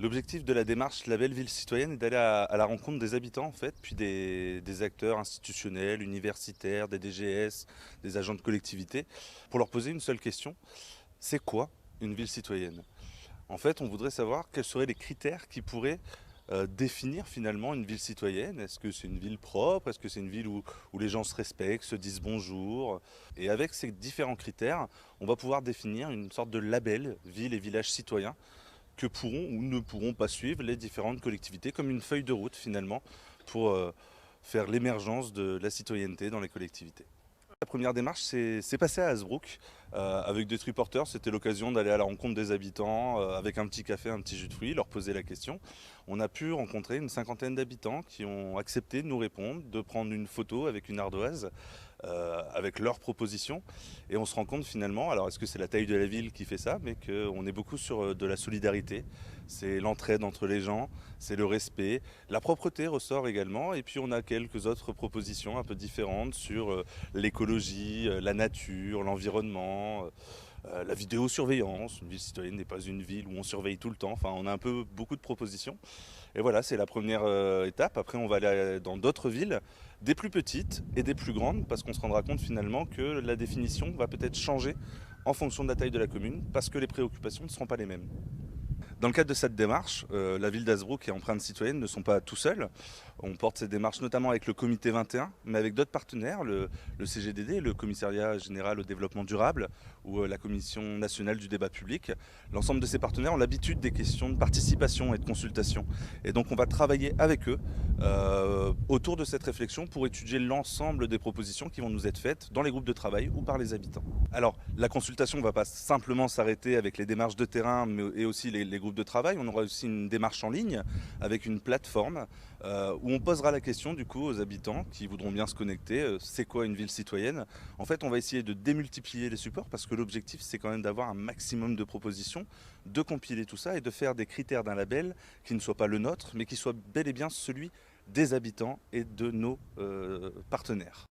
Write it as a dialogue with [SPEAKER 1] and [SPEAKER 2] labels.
[SPEAKER 1] L'objectif de la démarche Label Ville Citoyenne est d'aller à la rencontre des habitants en fait, puis des acteurs institutionnels, universitaires, des DGS, des agents de collectivité, pour leur poser une seule question. C'est quoi une ville citoyenne? En fait, on voudrait savoir quels seraient les critères qui pourraient définir finalement une ville citoyenne. Est-ce que c'est une ville propre? Est-ce que c'est une ville où les gens se respectent, se disent bonjour? Et avec ces différents critères, on va pouvoir définir une sorte de label ville et village citoyen que pourront ou ne pourront pas suivre les différentes collectivités, comme une feuille de route finalement pour faire l'émergence de la citoyenneté dans les collectivités. La première démarche, c'est passé à Hasbrook avec des triporteurs. C'était l'occasion d'aller à la rencontre des habitants avec un petit café, un petit jus de fruits, leur poser la question. On a pu rencontrer une cinquantaine d'habitants qui ont accepté de nous répondre, de prendre une photo avec une ardoise, avec leurs propositions. Et on se rend compte finalement, alors est-ce que c'est la taille de la ville qui fait ça, mais qu'on est beaucoup sur de la solidarité. C'est l'entraide entre les gens, c'est le respect. La propreté ressort également. Et puis on a quelques autres propositions un peu différentes sur l'écologie, la nature, l'environnement, la vidéosurveillance. Une ville citoyenne n'est pas une ville où on surveille tout le temps. Enfin, on a un peu beaucoup de propositions. Et voilà, c'est la première étape. Après, on va aller dans d'autres villes, des plus petites et des plus grandes, parce qu'on se rendra compte finalement que la définition va peut-être changer en fonction de la taille de la commune, parce que les préoccupations ne seront pas les mêmes. Dans le cadre de cette démarche, la ville d'Hazebrouck et Empreinte Citoyenne ne sont pas tout seuls. On porte cette démarche notamment avec le comité 21, mais avec d'autres partenaires, le CGDD, le Commissariat Général au Développement Durable, ou la Commission Nationale du Débat Public. L'ensemble de ces partenaires ont l'habitude des questions de participation et de consultation. Et donc on va travailler avec eux autour de cette réflexion pour étudier l'ensemble des propositions qui vont nous être faites dans les groupes de travail ou par les habitants. Alors la consultation ne va pas simplement s'arrêter avec les démarches de terrain, mais et aussi les groupes de travail. On aura aussi une démarche en ligne avec une plateforme où on posera la question du coup aux habitants qui voudront bien se connecter. C'est quoi une ville citoyenne? En fait, on va essayer de démultiplier les supports parce que l'objectif, c'est quand même d'avoir un maximum de propositions, de compiler tout ça et de faire des critères d'un label qui ne soit pas le nôtre, mais qui soit bel et bien celui des habitants et de nos partenaires.